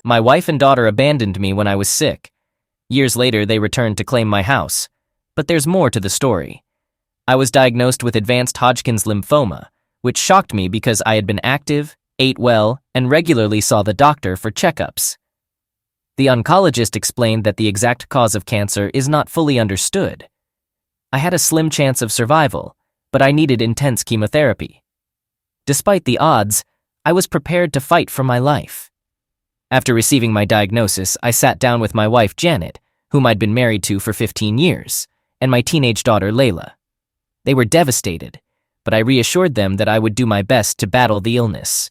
My wife and daughter abandoned me when I was sick. Years later, they returned to claim my house. But there's more to the story. I was diagnosed with advanced Hodgkin's lymphoma, which shocked me because I had been active, ate well, and regularly saw the doctor for checkups. The oncologist explained that the exact cause of cancer is not fully understood. I had a slim chance of survival, but I needed intense chemotherapy. Despite the odds, I was prepared to fight for my life. After receiving my diagnosis, I sat down with my wife, Janet, whom I'd been married to for 15 years, and my teenage daughter, Layla. They were devastated, but I reassured them that I would do my best to battle the illness.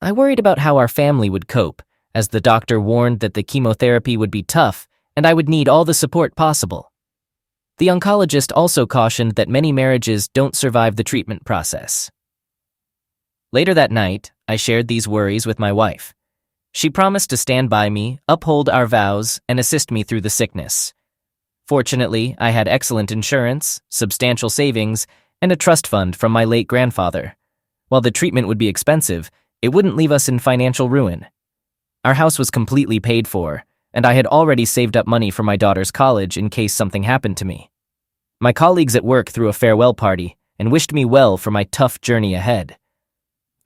I worried about how our family would cope, as the doctor warned that the chemotherapy would be tough and I would need all the support possible. The oncologist also cautioned that many marriages don't survive the treatment process. Later that night, I shared these worries with my wife. She promised to stand by me, uphold our vows, and assist me through the sickness. Fortunately, I had excellent insurance, substantial savings, and a trust fund from my late grandfather. While the treatment would be expensive, it wouldn't leave us in financial ruin. Our house was completely paid for, and I had already saved up money for my daughter's college in case something happened to me. My colleagues at work threw a farewell party and wished me well for my tough journey ahead.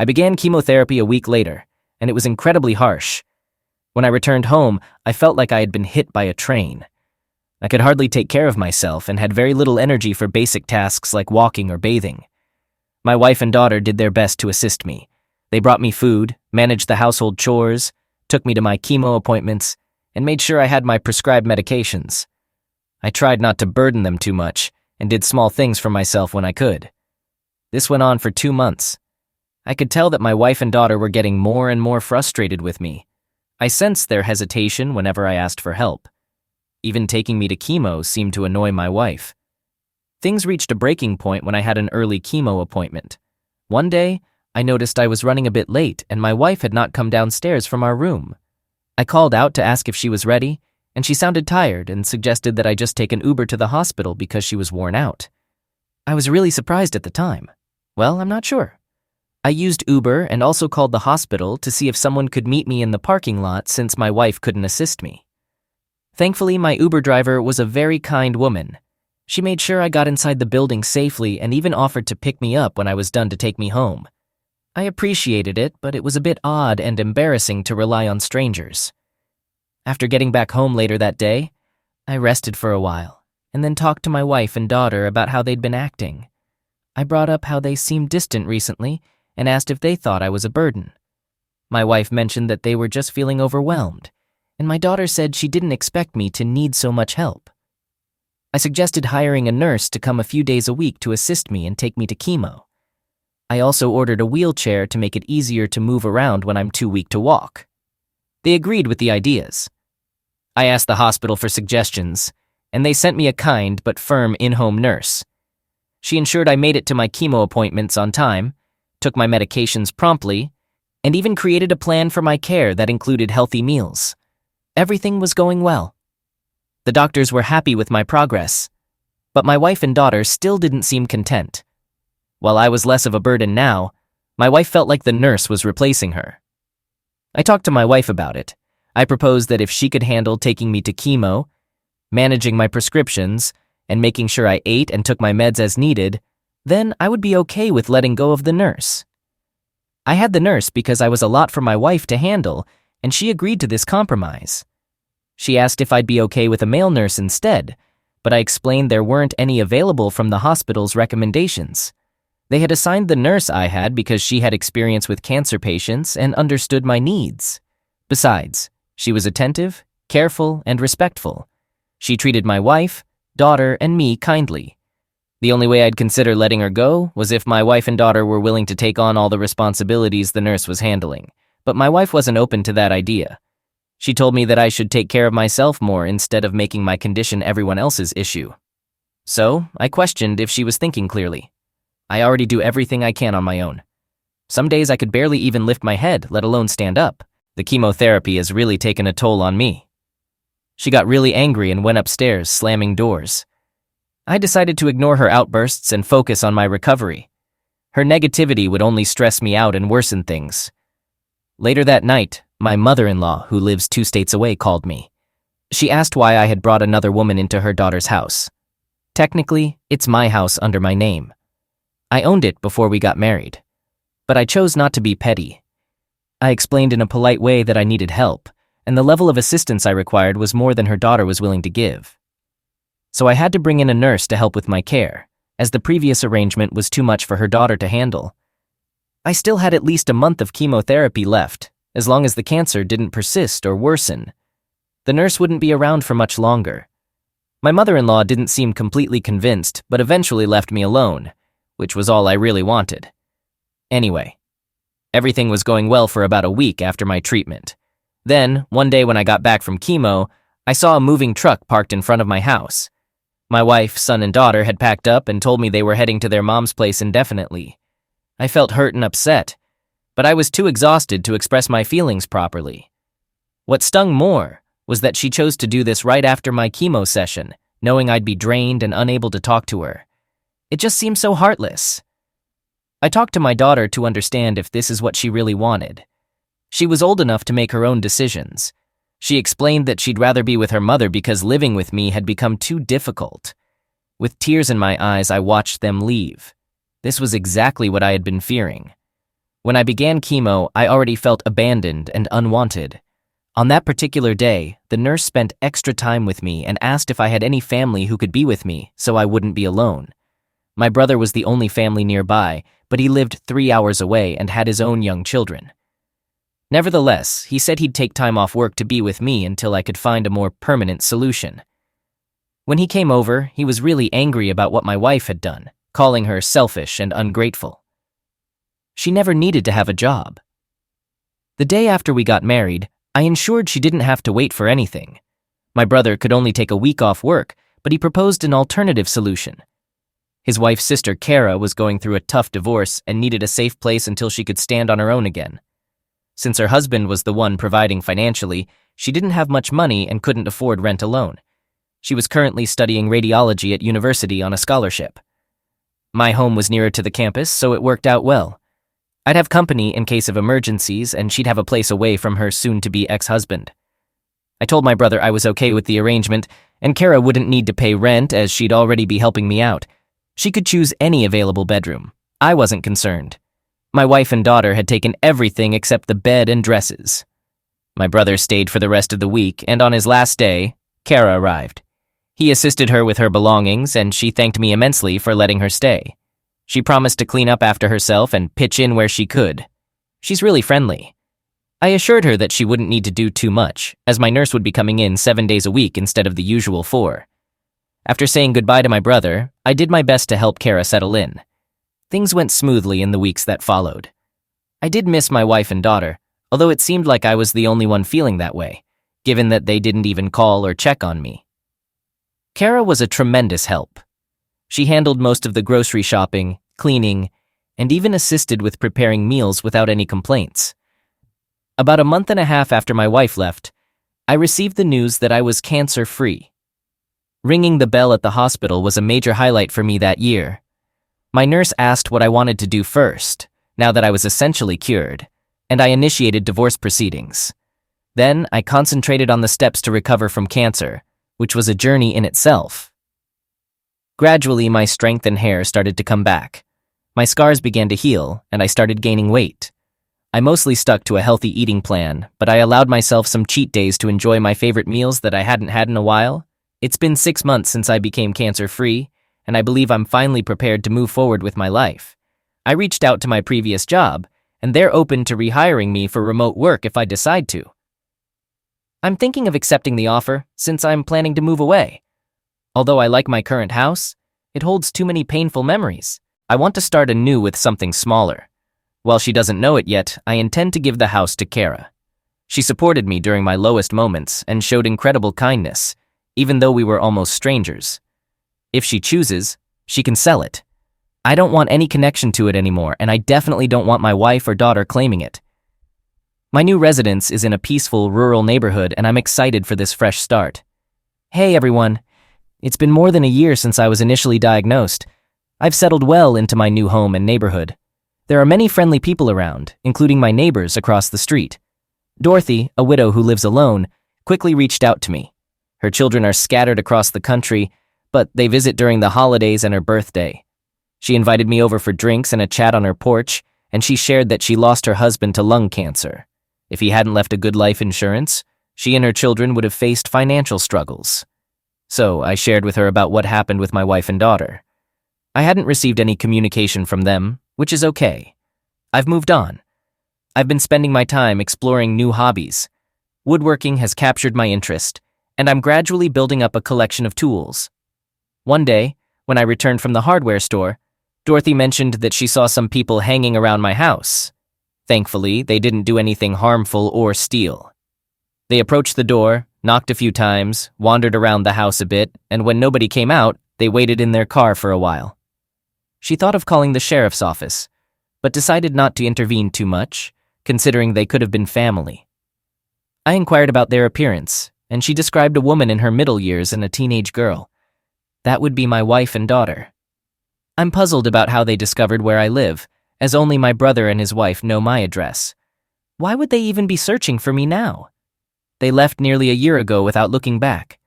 I began chemotherapy a week later, and it was incredibly harsh. When I returned home, I felt like I had been hit by a train. I could hardly take care of myself and had very little energy for basic tasks like walking or bathing. My wife and daughter did their best to assist me. They brought me food, managed the household chores, took me to my chemo appointments, and made sure I had my prescribed medications. I tried not to burden them too much and did small things for myself when I could. This went on for 2 months. I could tell that my wife and daughter were getting more and more frustrated with me. I sensed their hesitation whenever I asked for help. Even taking me to chemo seemed to annoy my wife. Things reached a breaking point when I had an early chemo appointment. One day, I noticed I was running a bit late and my wife had not come downstairs from our room. I called out to ask if she was ready, and she sounded tired and suggested that I just take an Uber to the hospital because she was worn out. I was really surprised at the time. Well, I'm not sure. I used Uber and also called the hospital to see if someone could meet me in the parking lot since my wife couldn't assist me. Thankfully, my Uber driver was a very kind woman. She made sure I got inside the building safely and even offered to pick me up when I was done to take me home. I appreciated it, but it was a bit odd and embarrassing to rely on strangers. After getting back home later that day, I rested for a while and then talked to my wife and daughter about how they'd been acting. I brought up how they seemed distant recently and asked if they thought I was a burden. My wife mentioned that they were just feeling overwhelmed, and my daughter said she didn't expect me to need so much help. I suggested hiring a nurse to come a few days a week to assist me and take me to chemo. I also ordered a wheelchair to make it easier to move around when I'm too weak to walk. They agreed with the ideas. I asked the hospital for suggestions, and they sent me a kind but firm in-home nurse. She ensured I made it to my chemo appointments on time, took my medications promptly, and even created a plan for my care that included healthy meals. Everything was going well. The doctors were happy with my progress, but my wife and daughter still didn't seem content. While I was less of a burden now, my wife felt like the nurse was replacing her. I talked to my wife about it. I proposed that if she could handle taking me to chemo, managing my prescriptions, and making sure I ate and took my meds as needed, then I would be okay with letting go of the nurse. I had the nurse because I was a lot for my wife to handle, and she agreed to this compromise. She asked if I'd be okay with a male nurse instead, but I explained there weren't any available from the hospital's recommendations. They had assigned the nurse I had because she had experience with cancer patients and understood my needs. Besides, she was attentive, careful, and respectful. She treated my wife, daughter, and me kindly. The only way I'd consider letting her go was if my wife and daughter were willing to take on all the responsibilities the nurse was handling, but my wife wasn't open to that idea. She told me that I should take care of myself more instead of making my condition everyone else's issue. So, I questioned if she was thinking clearly. I already do everything I can on my own. Some days I could barely even lift my head, let alone stand up. The chemotherapy has really taken a toll on me. She got really angry and went upstairs, slamming doors. I decided to ignore her outbursts and focus on my recovery. Her negativity would only stress me out and worsen things. Later that night, My mother-in-law, who lives 2 states away, called me. She asked why I had brought another woman into her daughter's house. Technically, it's my house under my name. I owned it before we got married. But I chose not to be petty. I explained in a polite way that I needed help, and the level of assistance I required was more than her daughter was willing to give. So I had to bring in a nurse to help with my care, as the previous arrangement was too much for her daughter to handle. I still had at least a month of chemotherapy left, as long as the cancer didn't persist or worsen. The nurse wouldn't be around for much longer. My mother-in-law didn't seem completely convinced, but eventually left me alone, which was all I really wanted. Anyway, everything was going well for about a week after my treatment. Then, one day when I got back from chemo, I saw a moving truck parked in front of my house. My wife, son, and daughter had packed up and told me they were heading to their mom's place indefinitely. I felt hurt and upset, but I was too exhausted to express my feelings properly. What stung more was that she chose to do this right after my chemo session, knowing I'd be drained and unable to talk to her. It just seemed so heartless. I talked to my daughter to understand if this is what she really wanted. She was old enough to make her own decisions. She explained that she'd rather be with her mother because living with me had become too difficult. With tears in my eyes, I watched them leave. This was exactly what I had been fearing. When I began chemo, I already felt abandoned and unwanted. On that particular day, the nurse spent extra time with me and asked if I had any family who could be with me so I wouldn't be alone. My brother was the only family nearby, but he lived 3 hours away and had his own young children. Nevertheless, he said he'd take time off work to be with me until I could find a more permanent solution. When he came over, he was really angry about what my wife had done, calling her selfish and ungrateful. She never needed to have a job. The day after we got married, I ensured she didn't have to wait for anything. My brother could only take a week off work, but he proposed an alternative solution. His wife's sister, Kara, was going through a tough divorce and needed a safe place until she could stand on her own again. Since her husband was the one providing financially, she didn't have much money and couldn't afford rent alone. She was currently studying radiology at university on a scholarship. My home was nearer to the campus, so it worked out well. I'd have company in case of emergencies, and she'd have a place away from her soon-to-be ex-husband. I told my brother I was okay with the arrangement, and Kara wouldn't need to pay rent as she'd already be helping me out. She could choose any available bedroom. I wasn't concerned. My wife and daughter had taken everything except the bed and dresses. My brother stayed for the rest of the week, and on his last day, Kara arrived. He assisted her with her belongings, and she thanked me immensely for letting her stay. She promised to clean up after herself and pitch in where she could. She's really friendly. I assured her that she wouldn't need to do too much, as my nurse would be coming in 7 days a week instead of the usual 4. After saying goodbye to my brother, I did my best to help Kara settle in. Things went smoothly in the weeks that followed. I did miss my wife and daughter, although it seemed like I was the only one feeling that way, given that they didn't even call or check on me. Kara was a tremendous help. She handled most of the grocery shopping, cleaning, and even assisted with preparing meals without any complaints. About a month and a half after my wife left, I received the news that I was cancer-free. Ringing the bell at the hospital was a major highlight for me that year. My nurse asked what I wanted to do first, now that I was essentially cured, and I initiated divorce proceedings. Then I concentrated on the steps to recover from cancer, which was a journey in itself. Gradually, my strength and hair started to come back. My scars began to heal, and I started gaining weight. I mostly stuck to a healthy eating plan, but I allowed myself some cheat days to enjoy my favorite meals that I hadn't had in a while. It's been 6 months since I became cancer-free, and I believe I'm finally prepared to move forward with my life. I reached out to my previous job, and they're open to rehiring me for remote work if I decide to. I'm thinking of accepting the offer since I'm planning to move away. Although I like my current house, it holds too many painful memories. I want to start anew with something smaller. While she doesn't know it yet, I intend to give the house to Kara. She supported me during my lowest moments and showed incredible kindness, even though we were almost strangers. If she chooses, she can sell it. I don't want any connection to it anymore, and I definitely don't want my wife or daughter claiming it. My new residence is in a peaceful rural neighborhood, and I'm excited for this fresh start. Hey everyone, it's been more than a year since I was initially diagnosed. I've settled well into my new home and neighborhood. There are many friendly people around, including my neighbors across the street. Dorothy, a widow who lives alone, quickly reached out to me. Her children are scattered across the country, but they visit during the holidays and her birthday. She invited me over for drinks and a chat on her porch, and she shared that she lost her husband to lung cancer. If he hadn't left a good life insurance, she and her children would have faced financial struggles. So I shared with her about what happened with my wife and daughter. I hadn't received any communication from them, which is okay. I've moved on. I've been spending my time exploring new hobbies. Woodworking has captured my interest, and I'm gradually building up a collection of tools. One day, when I returned from the hardware store, Dorothy mentioned that she saw some people hanging around my house. Thankfully, they didn't do anything harmful or steal. They approached the door, knocked a few times, wandered around the house a bit, and when nobody came out, they waited in their car for a while. She thought of calling the sheriff's office, but decided not to intervene too much, considering they could have been family. I inquired about their appearance, and she described a woman in her middle years and a teenage girl. That would be my wife and daughter. I'm puzzled about how they discovered where I live, as only my brother and his wife know my address. Why would they even be searching for me now? They left nearly a year ago without looking back.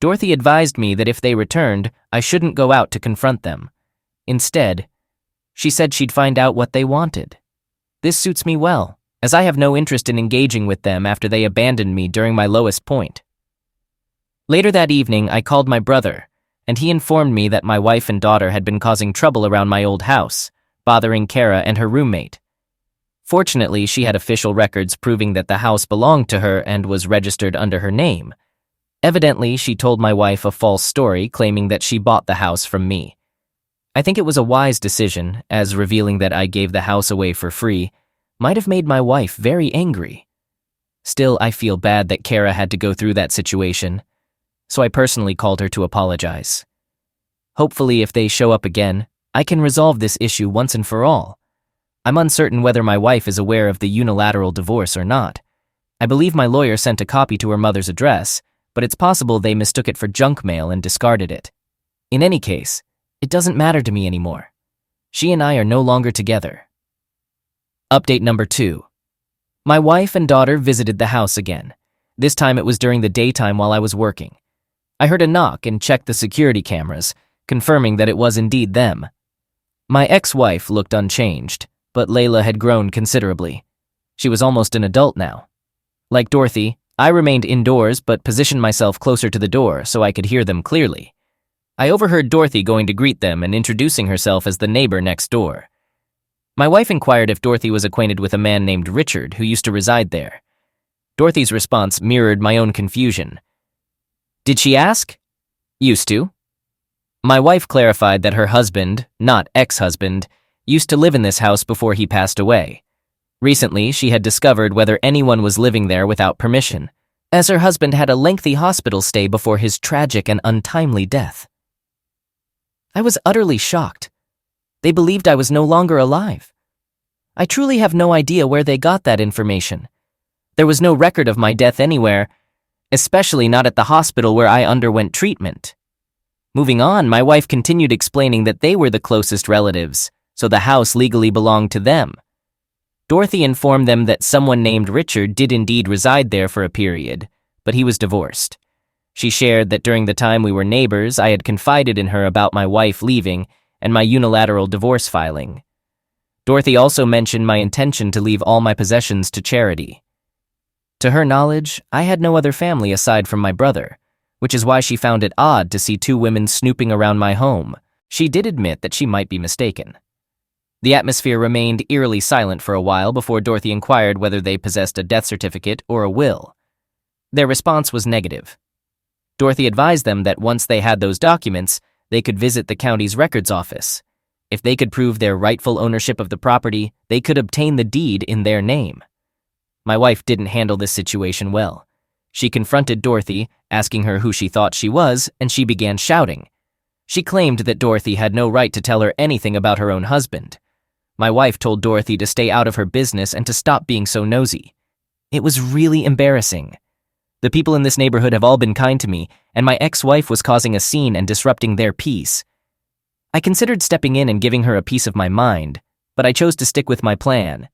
Dorothy advised me that if they returned, I shouldn't go out to confront them. Instead, she said she'd find out what they wanted. This suits me well, as I have no interest in engaging with them after they abandoned me during my lowest point. Later that evening, I called my brother, and he informed me that my wife and daughter had been causing trouble around my old house, bothering Kara and her roommate. Fortunately, she had official records proving that the house belonged to her and was registered under her name. Evidently, she told my wife a false story claiming that she bought the house from me. I think it was a wise decision, as revealing that I gave the house away for free might have made my wife very angry. Still, I feel bad that Kara had to go through that situation, so I personally called her to apologize. Hopefully, if they show up again, I can resolve this issue once and for all. I'm uncertain whether my wife is aware of the unilateral divorce or not. I believe my lawyer sent a copy to her mother's address, but it's possible they mistook it for junk mail and discarded it. In any case, it doesn't matter to me anymore. She and I are no longer together. Update number 2. My wife and daughter visited the house again. This time it was during the daytime while I was working. I heard a knock and checked the security cameras, confirming that it was indeed them. My ex-wife looked unchanged, but Layla had grown considerably. She was almost an adult now. Like Dorothy, I remained indoors but positioned myself closer to the door so I could hear them clearly. I overheard Dorothy going to greet them and introducing herself as the neighbor next door. My wife inquired if Dorothy was acquainted with a man named Richard who used to reside there. Dorothy's response mirrored my own confusion. Did she ask? Used to. My wife clarified that her husband, not ex-husband, used to live in this house before he passed away. Recently, she had discovered whether anyone was living there without permission, as her husband had a lengthy hospital stay before his tragic and untimely death. I was utterly shocked. They believed I was no longer alive. I truly have no idea where they got that information. There was no record of my death anywhere, especially not at the hospital where I underwent treatment. Moving on, my wife continued explaining that they were the closest relatives, so the house legally belonged to them. Dorothy informed them that someone named Richard did indeed reside there for a period, but he was divorced. She shared that during the time we were neighbors, I had confided in her about my wife leaving and my unilateral divorce filing. Dorothy also mentioned my intention to leave all my possessions to charity. To her knowledge, I had no other family aside from my brother, which is why she found it odd to see 2 women snooping around my home. She did admit that she might be mistaken. The atmosphere remained eerily silent for a while before Dorothy inquired whether they possessed a death certificate or a will. Their response was negative. Dorothy advised them that once they had those documents, they could visit the county's records office. If they could prove their rightful ownership of the property, they could obtain the deed in their name. My wife didn't handle this situation well. She confronted Dorothy, asking her who she thought she was, and she began shouting. She claimed that Dorothy had no right to tell her anything about her own husband. My wife told Dorothy to stay out of her business and to stop being so nosy. It was really embarrassing. The people in this neighborhood have all been kind to me, and my ex-wife was causing a scene and disrupting their peace. I considered stepping in and giving her a piece of my mind, but I chose to stick with my plan.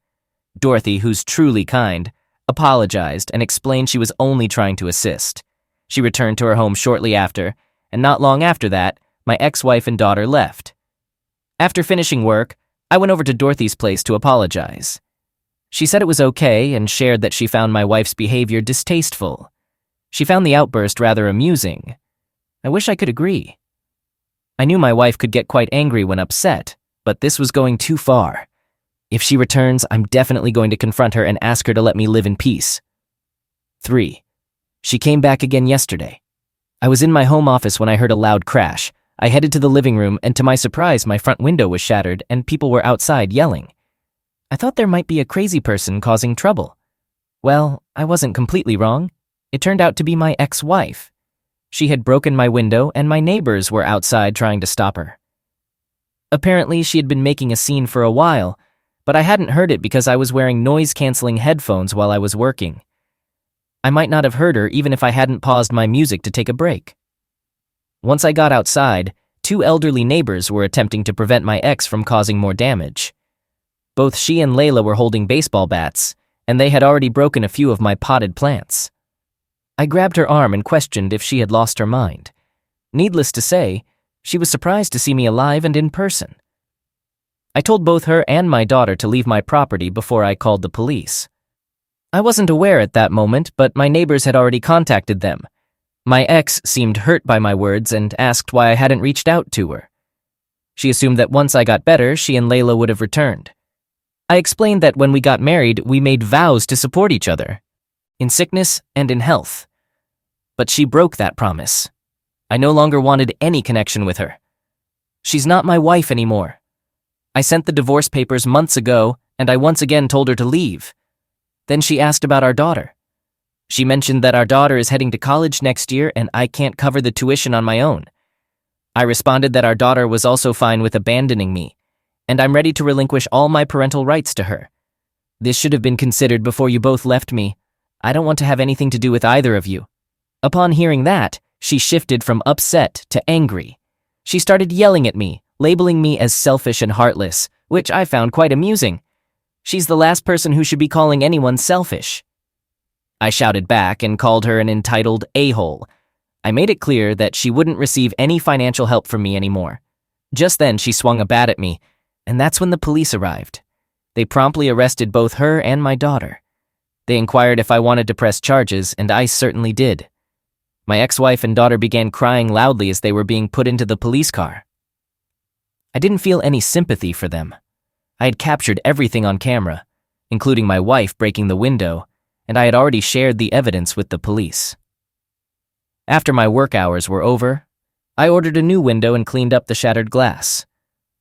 Dorothy, who's truly kind, apologized, and explained she was only trying to assist. She returned to her home shortly after, and not long after that, my ex-wife and daughter left. After finishing work, I went over to Dorothy's place to apologize. She said it was okay and shared that she found my wife's behavior distasteful. She found the outburst rather amusing. I wish I could agree. I knew my wife could get quite angry when upset, but this was going too far. If she returns, I'm definitely going to confront her and ask her to let me live in peace. 3. She came back again yesterday. I was in my home office when I heard a loud crash. I headed to the living room, and to my surprise, my front window was shattered and people were outside yelling. I thought there might be a crazy person causing trouble. Well, I wasn't completely wrong. It turned out to be my ex-wife. She had broken my window, and my neighbors were outside trying to stop her. Apparently, she had been making a scene for a while, but I hadn't heard it because I was wearing noise-canceling headphones while I was working. I might not have heard her even if I hadn't paused my music to take a break. Once I got outside, 2 elderly neighbors were attempting to prevent my ex from causing more damage. Both she and Layla were holding baseball bats, and they had already broken a few of my potted plants. I grabbed her arm and questioned if she had lost her mind. Needless to say, she was surprised to see me alive and in person. I told both her and my daughter to leave my property before I called the police. I wasn't aware at that moment, but my neighbors had already contacted them. My ex seemed hurt by my words and asked why I hadn't reached out to her. She assumed that once I got better, she and Layla would have returned. I explained that when we got married, we made vows to support each other, in sickness and in health. But she broke that promise. I no longer wanted any connection with her. She's not my wife anymore. I sent the divorce papers months ago, and I once again told her to leave. Then she asked about our daughter. She mentioned that our daughter is heading to college next year and I can't cover the tuition on my own. I responded that our daughter was also fine with abandoning me, and I'm ready to relinquish all my parental rights to her. This should have been considered before you both left me. I don't want to have anything to do with either of you. Upon hearing that, she shifted from upset to angry. She started yelling at me, labeling me as selfish and heartless, which I found quite amusing. She's the last person who should be calling anyone selfish. I shouted back and called her an entitled a-hole. I made it clear that she wouldn't receive any financial help from me anymore. Just then, she swung a bat at me, and that's when the police arrived. They promptly arrested both her and my daughter. They inquired if I wanted to press charges, and I certainly did. My ex-wife and daughter began crying loudly as they were being put into the police car. I didn't feel any sympathy for them. I had captured everything on camera, including my wife breaking the window, and I had already shared the evidence with the police. After my work hours were over, I ordered a new window and cleaned up the shattered glass.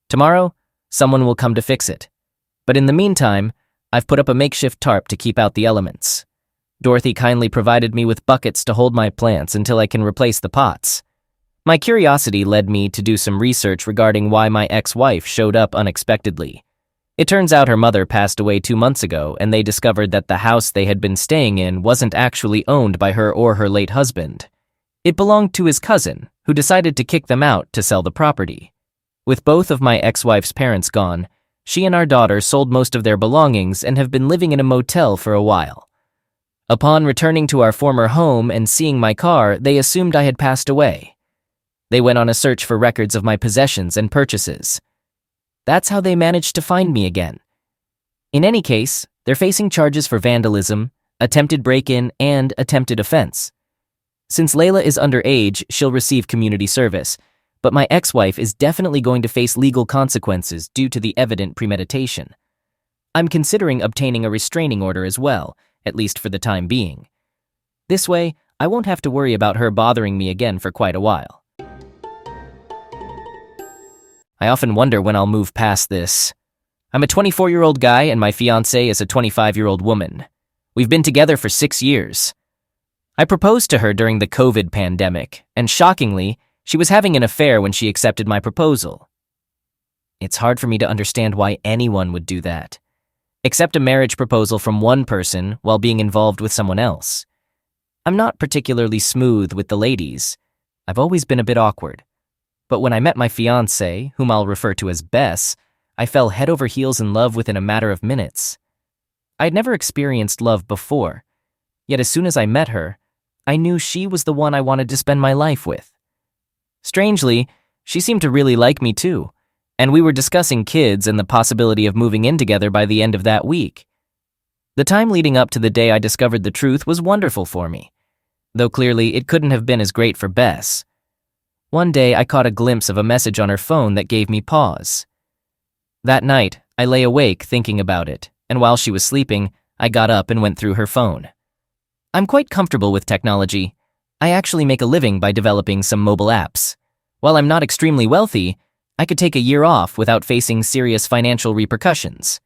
Tomorrow, someone will come to fix it. But in the meantime, I've put up a makeshift tarp to keep out the elements. Dorothy kindly provided me with buckets to hold my plants until I can replace the pots. My curiosity led me to do some research regarding why my ex-wife showed up unexpectedly. It turns out her mother passed away 2 months ago, and they discovered that the house they had been staying in wasn't actually owned by her or her late husband. It belonged to his cousin, who decided to kick them out to sell the property. With both of my ex-wife's parents gone, she and our daughter sold most of their belongings and have been living in a motel for a while. Upon returning to our former home and seeing my car, they assumed I had passed away. They went on a search for records of my possessions and purchases. That's how they managed to find me again. In any case, they're facing charges for vandalism, attempted break-in, and attempted offense. Since Layla is underage, she'll receive community service, but my ex-wife is definitely going to face legal consequences due to the evident premeditation. I'm considering obtaining a restraining order as well, at least for the time being. This way, I won't have to worry about her bothering me again for quite a while. I often wonder when I'll move past this. I'm a 24-year-old guy and my fiancée is a 25-year-old woman. We've been together for 6 years. I proposed to her during the COVID pandemic, and shockingly, she was having an affair when she accepted my proposal. It's hard for me to understand why anyone would do that. Accept a marriage proposal from one person while being involved with someone else. I'm not particularly smooth with the ladies. I've always been a bit awkward. But when I met my fiancée, whom I'll refer to as Bess, I fell head over heels in love within a matter of minutes. I'd never experienced love before, yet as soon as I met her, I knew she was the one I wanted to spend my life with. Strangely, she seemed to really like me too, and we were discussing kids and the possibility of moving in together by the end of that week. The time leading up to the day I discovered the truth was wonderful for me, though clearly it couldn't have been as great for Bess. One day I caught a glimpse of a message on her phone that gave me pause. That night, I lay awake thinking about it, and while she was sleeping, I got up and went through her phone. I'm quite comfortable with technology. I actually make a living by developing some mobile apps. While I'm not extremely wealthy, I could take a year off without facing serious financial repercussions.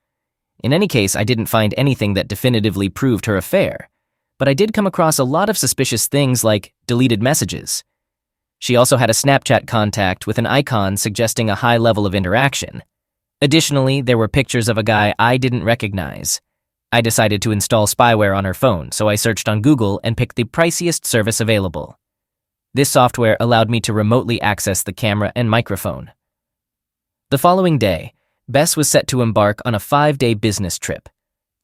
In any case, I didn't find anything that definitively proved her affair, but I did come across a lot of suspicious things like deleted messages. She also had a Snapchat contact with an icon suggesting a high level of interaction. Additionally, there were pictures of a guy I didn't recognize. I decided to install spyware on her phone, so I searched on Google and picked the priciest service available. This software allowed me to remotely access the camera and microphone. The following day, Bess was set to embark on a 5-day business trip.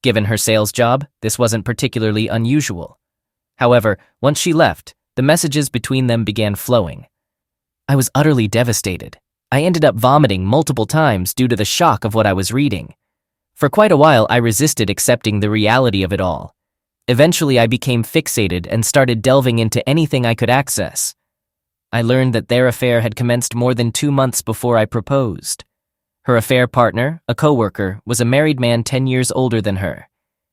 Given her sales job, this wasn't particularly unusual. However, once she left, the messages between them began flowing. I was utterly devastated. I ended up vomiting multiple times due to the shock of what I was reading. For quite a while, I resisted accepting the reality of it all. Eventually, I became fixated and started delving into anything I could access. I learned that their affair had commenced more than 2 months before I proposed. Her affair partner, a coworker, was a married man 10 years older than her.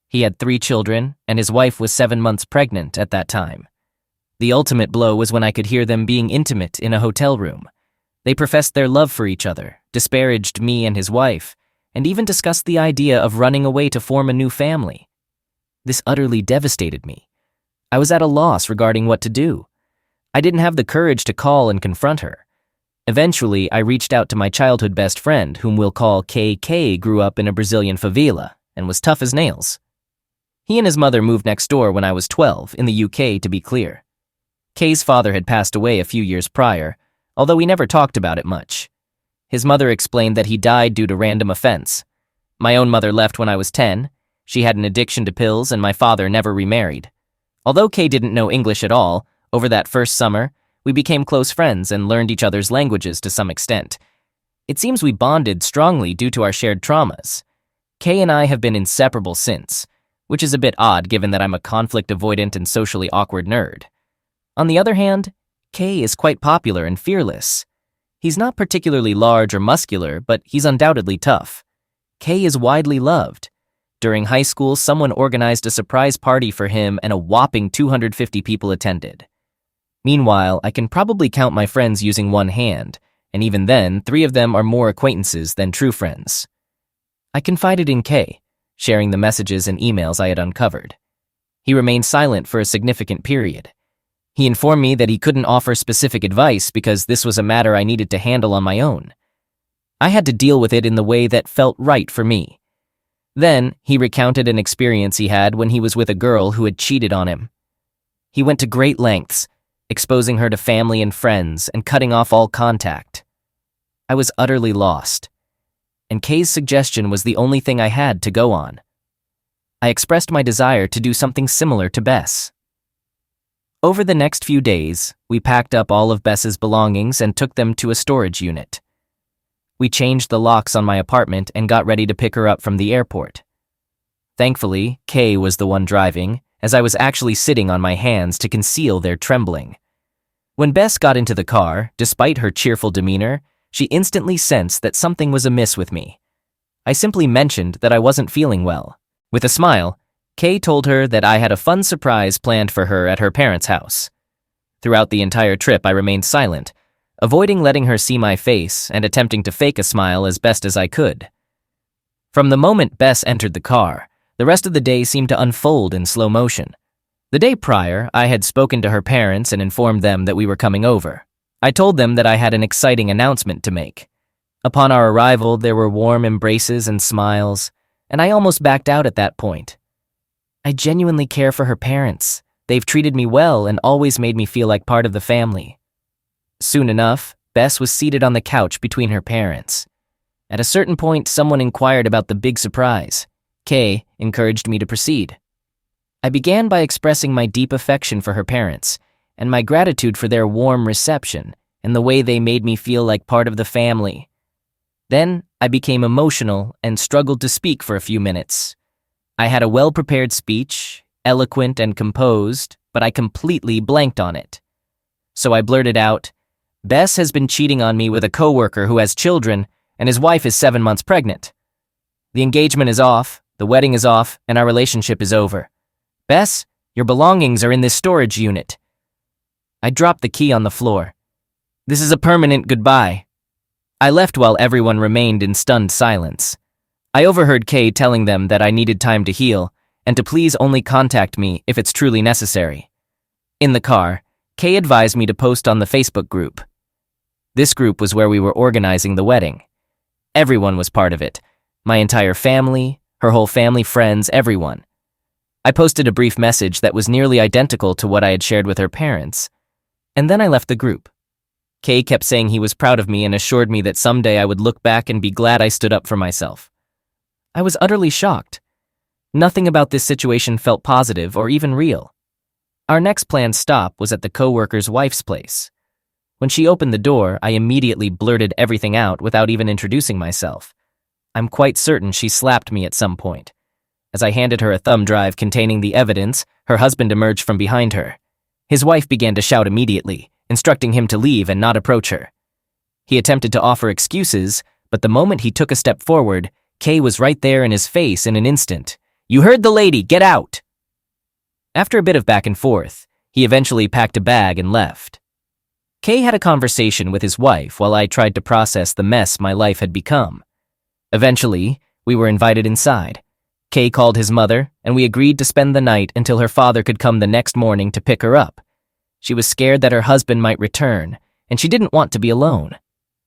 He had 3 children, and his wife was 7 months pregnant at that time. The ultimate blow was when I could hear them being intimate in a hotel room. They professed their love for each other, disparaged me and his wife, and even discussed the idea of running away to form a new family. This utterly devastated me. I was at a loss regarding what to do. I didn't have the courage to call and confront her. Eventually, I reached out to my childhood best friend, whom we'll call K. K grew up in a Brazilian favela and was tough as nails. He and his mother moved next door when I was 12, in the UK to be clear. K's father had passed away a few years prior, although we never talked about it much. His mother explained that he died due to random offense. My own mother left when I was 10. She had an addiction to pills, and my father never remarried. Although Kay didn't know English at all, over that first summer, we became close friends and learned each other's languages to some extent. It seems we bonded strongly due to our shared traumas. Kay and I have been inseparable since, which is a bit odd given that I'm a conflict-avoidant and socially awkward nerd. On the other hand, Kay is quite popular and fearless. He's not particularly large or muscular, but he's undoubtedly tough. Kay is widely loved. During high school, someone organized a surprise party for him and a whopping 250 people attended. Meanwhile, I can probably count my friends using one hand, and even then, 3 of them are more acquaintances than true friends. I confided in Kay, sharing the messages and emails I had uncovered. He remained silent for a significant period. He informed me that he couldn't offer specific advice because this was a matter I needed to handle on my own. I had to deal with it in the way that felt right for me. Then, he recounted an experience he had when he was with a girl who had cheated on him. He went to great lengths, exposing her to family and friends and cutting off all contact. I was utterly lost, and Kay's suggestion was the only thing I had to go on. I expressed my desire to do something similar to Bess. Over the next few days, we packed up all of Bess's belongings and took them to a storage unit. We changed the locks on my apartment and got ready to pick her up from the airport. Thankfully, Kay was the one driving, as I was actually sitting on my hands to conceal their trembling. When Bess got into the car, despite her cheerful demeanor, she instantly sensed that something was amiss with me. I simply mentioned that I wasn't feeling well. With a smile, Kay told her that I had a fun surprise planned for her at her parents' house. Throughout the entire trip, I remained silent, avoiding letting her see my face and attempting to fake a smile as best as I could. From the moment Bess entered the car, the rest of the day seemed to unfold in slow motion. The day prior, I had spoken to her parents and informed them that we were coming over. I told them that I had an exciting announcement to make. Upon our arrival, there were warm embraces and smiles, and I almost backed out at that point. I genuinely care for her parents. They've treated me well and always made me feel like part of the family. Soon enough, Bess was seated on the couch between her parents. At a certain point, someone inquired about the big surprise. Kay encouraged me to proceed. I began by expressing my deep affection for her parents and my gratitude for their warm reception and the way they made me feel like part of the family. Then I became emotional and struggled to speak for a few minutes. I had a well-prepared speech, eloquent and composed, but I completely blanked on it. So I blurted out, "Bess has been cheating on me with a coworker who has children, and his wife is 7 months pregnant. The engagement is off, the wedding is off, and our relationship is over. Bess, your belongings are in this storage unit." I dropped the key on the floor. "This is a permanent goodbye." I left while everyone remained in stunned silence. I overheard Kay telling them that I needed time to heal and to please only contact me if it's truly necessary. In the car, Kay advised me to post on the Facebook group. This group was where we were organizing the wedding. Everyone was part of it. My entire family, her whole family, friends, everyone. I posted a brief message that was nearly identical to what I had shared with her parents, and then I left the group. Kay kept saying he was proud of me and assured me that someday I would look back and be glad I stood up for myself. I was utterly shocked. Nothing about this situation felt positive or even real. Our next planned stop was at the coworker's wife's place. When she opened the door, I immediately blurted everything out without even introducing myself. I'm quite certain she slapped me at some point. As I handed her a thumb drive containing the evidence, her husband emerged from behind her. His wife began to shout immediately, instructing him to leave and not approach her. He attempted to offer excuses, but the moment he took a step forward, Kay was right there in his face in an instant. "You heard the lady, get out!" After a bit of back and forth, he eventually packed a bag and left. Kay had a conversation with his wife while I tried to process the mess my life had become. Eventually, we were invited inside. Kay called his mother, and we agreed to spend the night until her father could come the next morning to pick her up. She was scared that her husband might return, and she didn't want to be alone.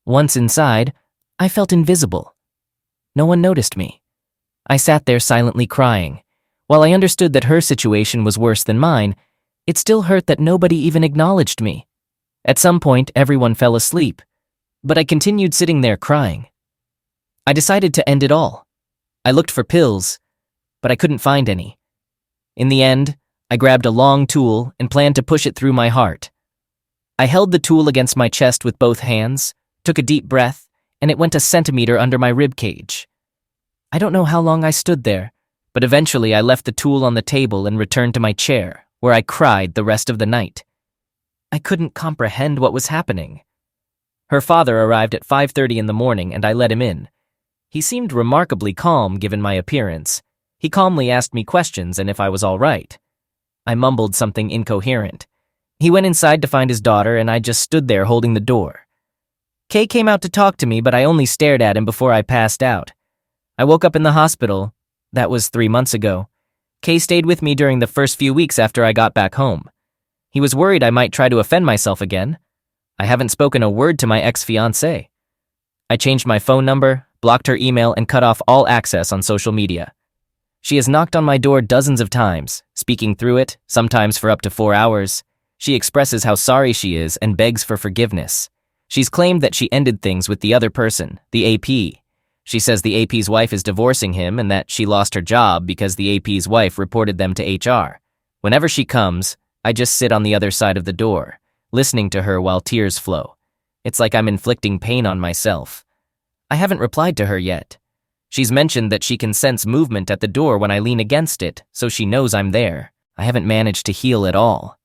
Once inside, I felt invisible. No one noticed me. I sat there silently crying. While I understood that her situation was worse than mine, it still hurt that nobody even acknowledged me. At some point, everyone fell asleep, but I continued sitting there crying. I decided to end it all. I looked for pills, but I couldn't find any. In the end, I grabbed a long tool and planned to push it through my heart. I held the tool against my chest with both hands, took a deep breath, and it went a centimeter under my rib cage. I don't know how long I stood there, but eventually I left the tool on the table and returned to my chair, where I cried the rest of the night. I couldn't comprehend what was happening. Her father arrived at 5:30 in the morning and I let him in. He seemed remarkably calm given my appearance. He calmly asked me questions and if I was all right. I mumbled something incoherent. He went inside to find his daughter and I just stood there holding the door. Kay came out to talk to me, but I only stared at him before I passed out. I woke up in the hospital. That was 3 months ago. Kay stayed with me during the first few weeks after I got back home. He was worried I might try to offend myself again. I haven't spoken a word to my ex-fiancée. I changed my phone number, blocked her email, and cut off all access on social media. She has knocked on my door dozens of times, speaking through it, sometimes for up to 4 hours. She expresses how sorry she is and begs for forgiveness. She's claimed that she ended things with the other person, the AP. She says the AP's wife is divorcing him and that she lost her job because the AP's wife reported them to HR. Whenever she comes, I just sit on the other side of the door, listening to her while tears flow. It's like I'm inflicting pain on myself. I haven't replied to her yet. She's mentioned that she can sense movement at the door when I lean against it, so she knows I'm there. I haven't managed to heal at all.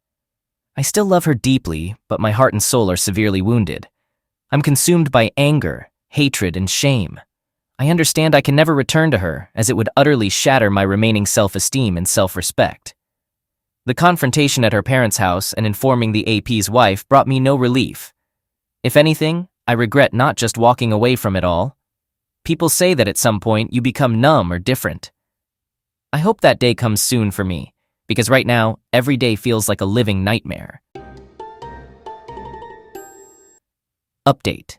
I still love her deeply, but my heart and soul are severely wounded. I'm consumed by anger, hatred, and shame. I understand I can never return to her, as it would utterly shatter my remaining self-esteem and self-respect. The confrontation at her parents' house and informing the AP's wife brought me no relief. If anything, I regret not just walking away from it all. People say that at some point you become numb or different. I hope that day comes soon for me, because right now, every day feels like a living nightmare. Update.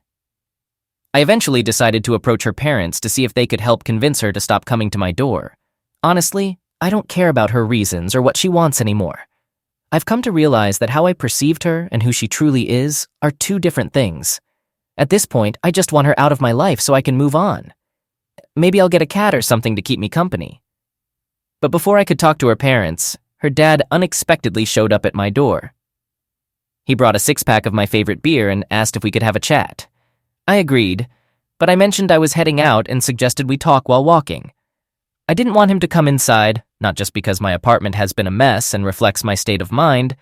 I eventually decided to approach her parents to see if they could help convince her to stop coming to my door. Honestly, I don't care about her reasons or what she wants anymore. I've come to realize that how I perceived her and who she truly is are two different things. At this point, I just want her out of my life so I can move on. Maybe I'll get a cat or something to keep me company. But before I could talk to her parents, her dad unexpectedly showed up at my door. He brought a six-pack of my favorite beer and asked if we could have a chat. I agreed, but I mentioned I was heading out and suggested we talk while walking. I didn't want him to come inside, not just because my apartment has been a mess and reflects my state of mind,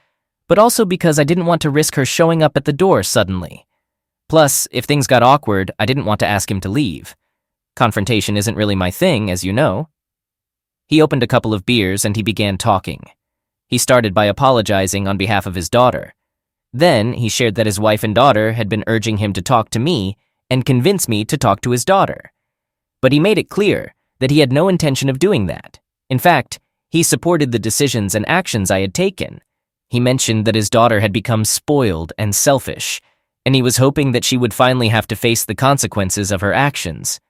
but also because I didn't want to risk her showing up at the door suddenly. Plus, if things got awkward, I didn't want to ask him to leave. Confrontation isn't really my thing, as you know. He opened a couple of beers and he began talking. He started by apologizing on behalf of his daughter. Then, he shared that his wife and daughter had been urging him to talk to me and convince me to talk to his daughter. But he made it clear that he had no intention of doing that. In fact, he supported the decisions and actions I had taken. He mentioned that his daughter had become spoiled and selfish, and he was hoping that she would finally have to face the consequences of her actions.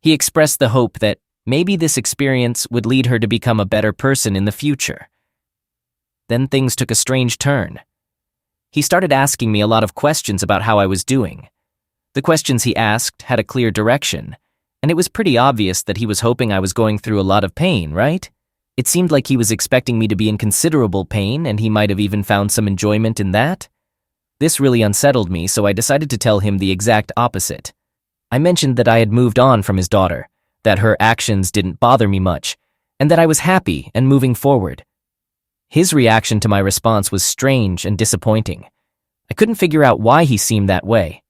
He expressed the hope that maybe this experience would lead her to become a better person in the future. Then things took a strange turn. He started asking me a lot of questions about how I was doing. The questions he asked had a clear direction, and it was pretty obvious that he was hoping I was going through a lot of pain, right? It seemed like he was expecting me to be in considerable pain, and he might have even found some enjoyment in that. This really unsettled me, so I decided to tell him the exact opposite. I mentioned that I had moved on from his daughter, that her actions didn't bother me much, and that I was happy and moving forward. His reaction to my response was strange and disappointing. I couldn't figure out why he seemed that way.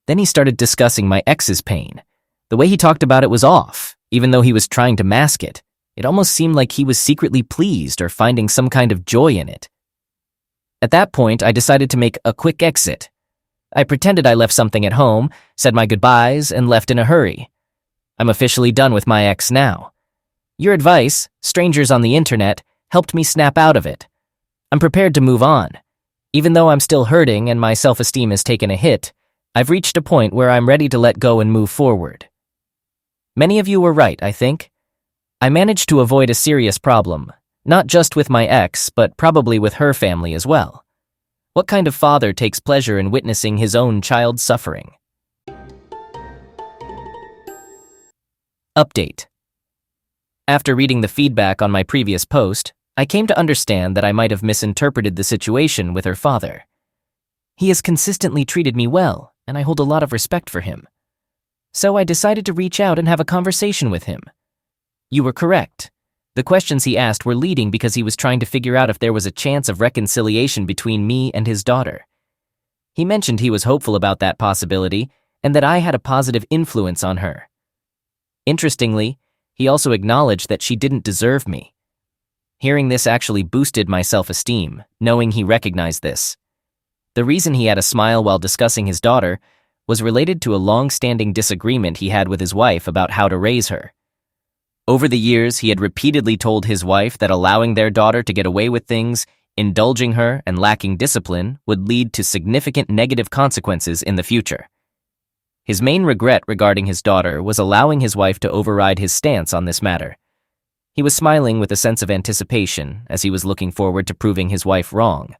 Then he started discussing my ex's pain. The way he talked about it was off, even though he was trying to mask it. It almost seemed like he was secretly pleased or finding some kind of joy in it. At that point, I decided to make a quick exit. I pretended I left something at home, said my goodbyes, and left in a hurry. I'm officially done with my ex now. Your advice, strangers on the internet, helped me snap out of it. I'm prepared to move on. Even though I'm still hurting and my self-esteem has taken a hit, I've reached a point where I'm ready to let go and move forward. Many of you were right, I think. I managed to avoid a serious problem, not just with my ex, but probably with her family as well. What kind of father takes pleasure in witnessing his own child suffering? Update. After reading the feedback on my previous post, I came to understand that I might have misinterpreted the situation with her father. He has consistently treated me well, and I hold a lot of respect for him. So I decided to reach out and have a conversation with him. You were correct. The questions he asked were leading because he was trying to figure out if there was a chance of reconciliation between me and his daughter. He mentioned he was hopeful about that possibility and that I had a positive influence on her. Interestingly, he also acknowledged that she didn't deserve me. Hearing this actually boosted my self-esteem, knowing he recognized this. The reason he had a smile while discussing his daughter was related to a long-standing disagreement he had with his wife about how to raise her. Over the years, he had repeatedly told his wife that allowing their daughter to get away with things, indulging her, and lacking discipline would lead to significant negative consequences in the future. His main regret regarding his daughter was allowing his wife to override his stance on this matter. He was smiling with a sense of anticipation as he was looking forward to proving his wife wrong.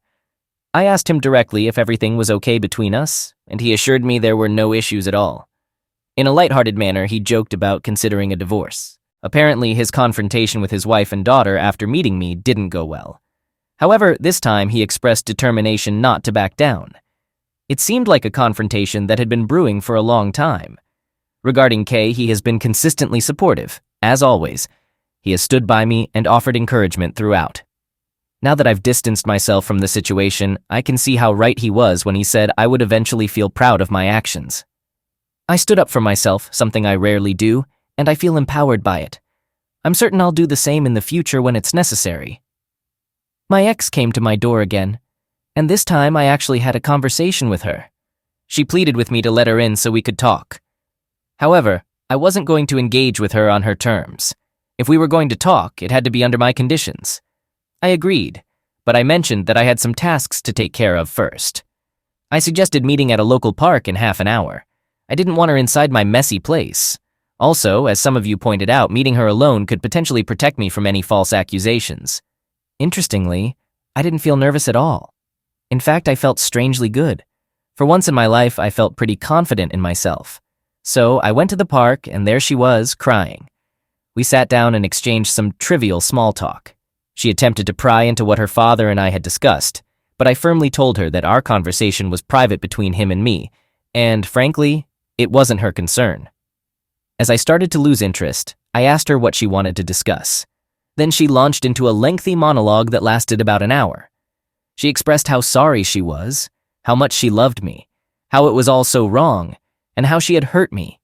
I asked him directly if everything was okay between us, and he assured me there were no issues at all. In a lighthearted manner, he joked about considering a divorce. Apparently, his confrontation with his wife and daughter after meeting me didn't go well. However, this time he expressed determination not to back down. It seemed like a confrontation that had been brewing for a long time. Regarding Kay, he has been consistently supportive, as always. He has stood by me and offered encouragement throughout. Now that I've distanced myself from the situation, I can see how right he was when he said I would eventually feel proud of my actions. I stood up for myself, something I rarely do, and I feel empowered by it. I'm certain I'll do the same in the future when it's necessary. My ex came to my door again, and this time I actually had a conversation with her. She pleaded with me to let her in so we could talk. However, I wasn't going to engage with her on her terms. If we were going to talk, it had to be under my conditions. I agreed, but I mentioned that I had some tasks to take care of first. I suggested meeting at a local park in half an hour. I didn't want her inside my messy place. Also, as some of you pointed out, meeting her alone could potentially protect me from any false accusations. Interestingly, I didn't feel nervous at all. In fact, I felt strangely good. For once in my life, I felt pretty confident in myself. So I went to the park, and there she was, crying. We sat down and exchanged some trivial small talk. She attempted to pry into what her father and I had discussed, but I firmly told her that our conversation was private between him and me, and, frankly, it wasn't her concern. As I started to lose interest, I asked her what she wanted to discuss. Then she launched into a lengthy monologue that lasted about an hour. She expressed how sorry she was, how much she loved me, how it was all so wrong, and how she had hurt me.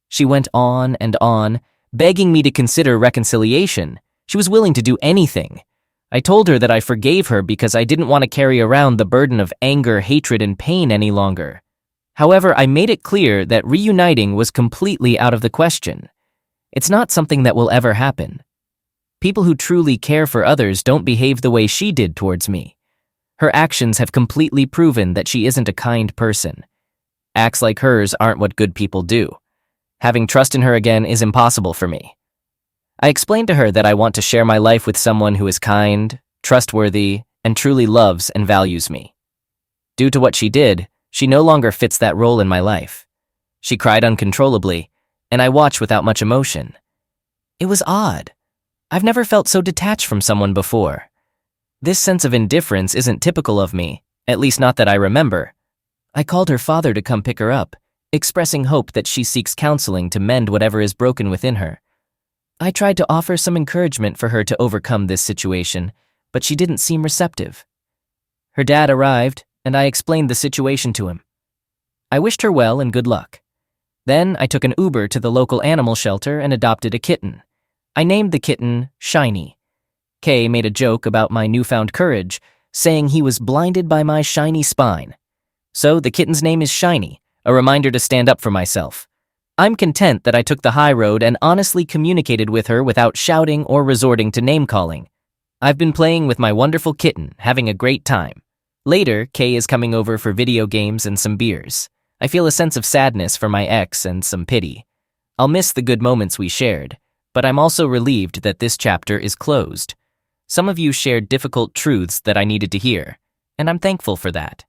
She went on and on, begging me to consider reconciliation. She was willing to do anything. I told her that I forgave her because I didn't want to carry around the burden of anger, hatred, and pain any longer. However, I made it clear that reuniting was completely out of the question. It's not something that will ever happen. People who truly care for others don't behave the way she did towards me. Her actions have completely proven that she isn't a kind person. Acts like hers aren't what good people do. Having trust in her again is impossible for me. I explained to her that I want to share my life with someone who is kind, trustworthy, and truly loves and values me. Due to what she did, she no longer fits that role in my life. She cried uncontrollably, and I watched without much emotion. It was odd. I've never felt so detached from someone before. This sense of indifference isn't typical of me, at least not that I remember. I called her father to come pick her up, expressing hope that she seeks counseling to mend whatever is broken within her. I tried to offer some encouragement for her to overcome this situation, but she didn't seem receptive. Her dad arrived, and I explained the situation to him. I wished her well and good luck. Then I took an Uber to the local animal shelter and adopted a kitten. I named the kitten Shiny. Kay made a joke about my newfound courage, saying he was blinded by my shiny spine. So the kitten's name is Shiny, a reminder to stand up for myself. I'm content that I took the high road and honestly communicated with her without shouting or resorting to name-calling. I've been playing with my wonderful kitten, having a great time. Later, Kay is coming over for video games and some beers. I feel a sense of sadness for my ex and some pity. I'll miss the good moments we shared, but I'm also relieved that this chapter is closed. Some of you shared difficult truths that I needed to hear, and I'm thankful for that.